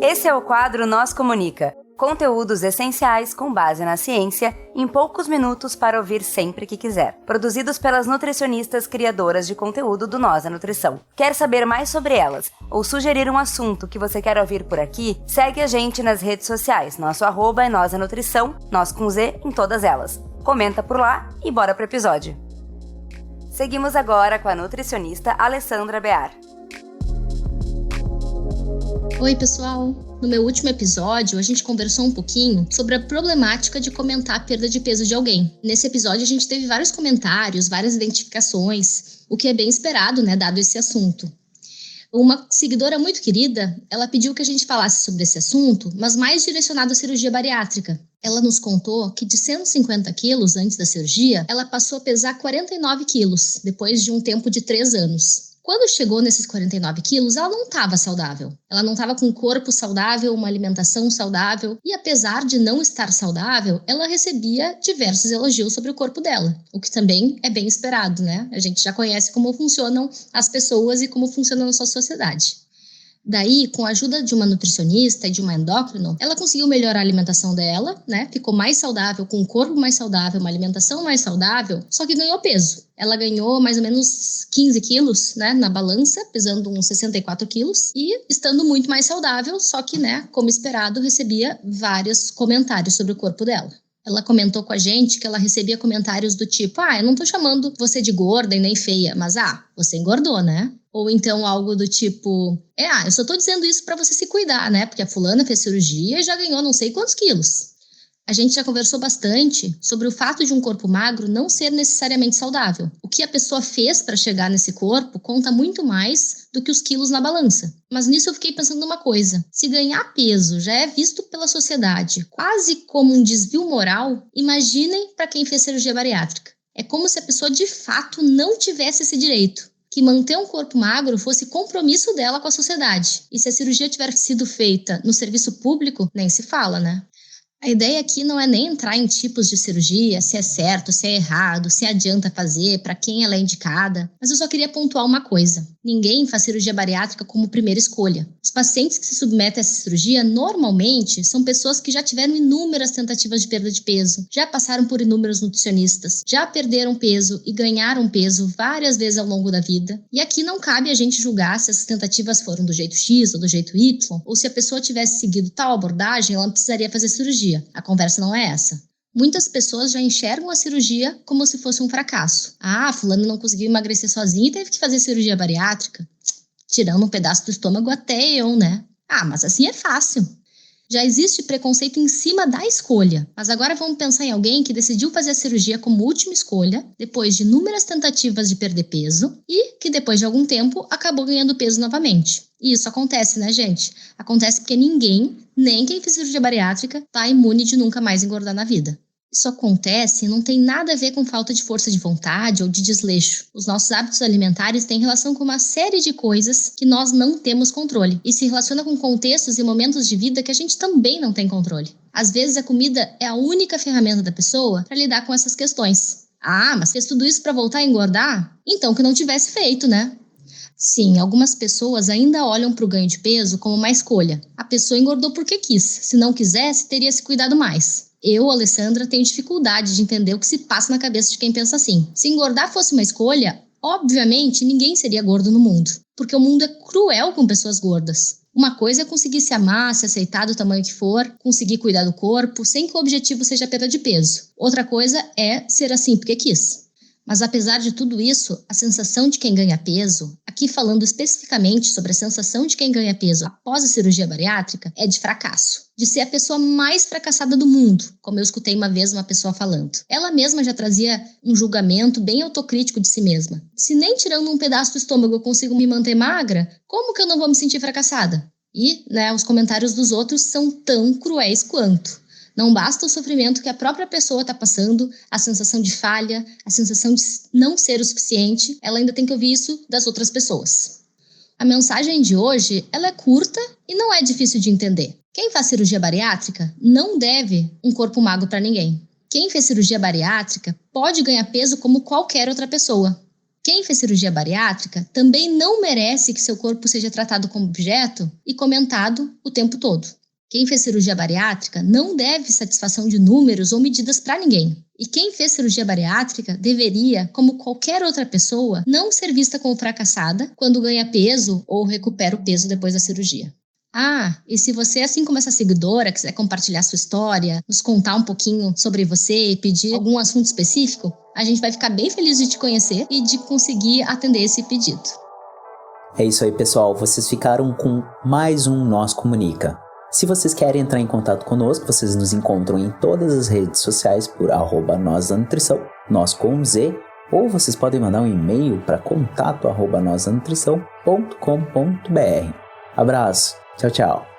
Esse é o quadro Nós Comunica. Conteúdos essenciais com base na ciência, em poucos minutos para ouvir sempre que quiser. Produzidos pelas nutricionistas criadoras de conteúdo do Nós a Nutrição. Quer saber mais sobre elas ou sugerir um assunto que você quer ouvir por aqui? Segue a gente nas redes sociais. Nosso @ é Nós a Nutrição, nós com Z em todas elas. Comenta por lá e bora pro episódio. Seguimos agora com a nutricionista Alessandra Bear. Oi, pessoal! No meu último episódio, a gente conversou um pouquinho sobre a problemática de comentar a perda de peso de alguém. Nesse episódio, a gente teve vários comentários, várias identificações, o que é bem esperado, dado esse assunto. Uma seguidora muito querida, ela pediu que a gente falasse sobre esse assunto, mas mais direcionado à cirurgia bariátrica. Ela nos contou que de 150 quilos antes da cirurgia, ela passou a pesar 49 quilos, depois de um tempo de 3 anos. Quando chegou nesses 49 quilos, ela não estava saudável. Ela não estava com um corpo saudável, uma alimentação saudável. E apesar de não estar saudável, ela recebia diversos elogios sobre o corpo dela. O que também é bem esperado, A gente já conhece como funcionam as pessoas e como funciona a nossa sociedade. Daí, com a ajuda de uma nutricionista e de uma endócrino, ela conseguiu melhorar a alimentação dela, Ficou mais saudável, com um corpo mais saudável, uma alimentação mais saudável, só que ganhou peso. Ela ganhou mais ou menos 15 quilos, na balança, pesando uns 64 quilos e estando muito mais saudável, só que, como esperado, recebia vários comentários sobre o corpo dela. Ela comentou com a gente que ela recebia comentários do tipo, eu não tô chamando você de gorda e nem feia, mas, você engordou, Ou então algo do tipo, eu só tô dizendo isso pra você se cuidar, Porque a fulana fez cirurgia e já ganhou não sei quantos quilos. A gente já conversou bastante sobre o fato de um corpo magro não ser necessariamente saudável. O que a pessoa fez para chegar nesse corpo conta muito mais do que os quilos na balança. Mas nisso eu fiquei pensando numa coisa. Se ganhar peso já é visto pela sociedade quase como um desvio moral, imaginem para quem fez cirurgia bariátrica. É como se a pessoa de fato não tivesse esse direito. Que manter um corpo magro fosse compromisso dela com a sociedade. E se a cirurgia tiver sido feita no serviço público, nem se fala, A ideia aqui não é nem entrar em tipos de cirurgia, se é certo, se é errado, se adianta fazer, para quem ela é indicada. Mas eu só queria pontuar uma coisa. Ninguém faz cirurgia bariátrica como primeira escolha. Os pacientes que se submetem a essa cirurgia normalmente são pessoas que já tiveram inúmeras tentativas de perda de peso, já passaram por inúmeros nutricionistas, já perderam peso e ganharam peso várias vezes ao longo da vida. E aqui não cabe a gente julgar se essas tentativas foram do jeito X ou do jeito Y, ou se a pessoa tivesse seguido tal abordagem, ela não precisaria fazer cirurgia. A conversa não é essa. Muitas pessoas já enxergam a cirurgia como se fosse um fracasso. Fulano não conseguiu emagrecer sozinho e teve que fazer cirurgia bariátrica. Tirando um pedaço do estômago até eu, mas assim é fácil. Já existe preconceito em cima da escolha. Mas agora vamos pensar em alguém que decidiu fazer a cirurgia como última escolha, depois de inúmeras tentativas de perder peso e que depois de algum tempo acabou ganhando peso novamente. E isso acontece, gente? Acontece porque ninguém, nem quem fez cirurgia bariátrica, está imune de nunca mais engordar na vida. Isso acontece e não tem nada a ver com falta de força de vontade ou de desleixo. Os nossos hábitos alimentares têm relação com uma série de coisas que nós não temos controle e se relaciona com contextos e momentos de vida que a gente também não tem controle. Às vezes a comida é a única ferramenta da pessoa para lidar com essas questões. Mas fez tudo isso para voltar a engordar? Então que não tivesse feito, Sim, algumas pessoas ainda olham para o ganho de peso como uma escolha. A pessoa engordou porque quis. Se não quisesse, teria se cuidado mais. Eu, Alessandra, tenho dificuldade de entender o que se passa na cabeça de quem pensa assim. Se engordar fosse uma escolha, obviamente ninguém seria gordo no mundo. Porque o mundo é cruel com pessoas gordas. Uma coisa é conseguir se amar, se aceitar do tamanho que for, conseguir cuidar do corpo, sem que o objetivo seja a perda de peso. Outra coisa é ser assim porque quis. Mas apesar de tudo isso, a sensação de quem ganha peso, aqui falando especificamente sobre a sensação de quem ganha peso após a cirurgia bariátrica, é de fracasso. De ser a pessoa mais fracassada do mundo, como eu escutei uma vez uma pessoa falando. Ela mesma já trazia um julgamento bem autocrítico de si mesma. Se nem tirando um pedaço do estômago eu consigo me manter magra, como que eu não vou me sentir fracassada? E, os comentários dos outros são tão cruéis quanto. Não basta o sofrimento que a própria pessoa está passando, a sensação de falha, a sensação de não ser o suficiente, ela ainda tem que ouvir isso das outras pessoas. A mensagem de hoje, ela é curta e não é difícil de entender. Quem faz cirurgia bariátrica não deve um corpo magro para ninguém. Quem fez cirurgia bariátrica pode ganhar peso como qualquer outra pessoa. Quem fez cirurgia bariátrica também não merece que seu corpo seja tratado como objeto e comentado o tempo todo. Quem fez cirurgia bariátrica não deve satisfação de números ou medidas para ninguém. E quem fez cirurgia bariátrica deveria, como qualquer outra pessoa, não ser vista como fracassada quando ganha peso ou recupera o peso depois da cirurgia. E se você, assim como essa seguidora, quiser compartilhar sua história, nos contar um pouquinho sobre você e pedir algum assunto específico, a gente vai ficar bem feliz de te conhecer e de conseguir atender esse pedido. É isso aí, pessoal. Vocês ficaram com mais um Nós Comunica. Se vocês querem entrar em contato conosco, vocês nos encontram em todas as redes sociais por @nozdanutrição, nós com Z, ou vocês podem mandar um e-mail para contato@nozdanutrição.com.br. Abraço, tchau, tchau.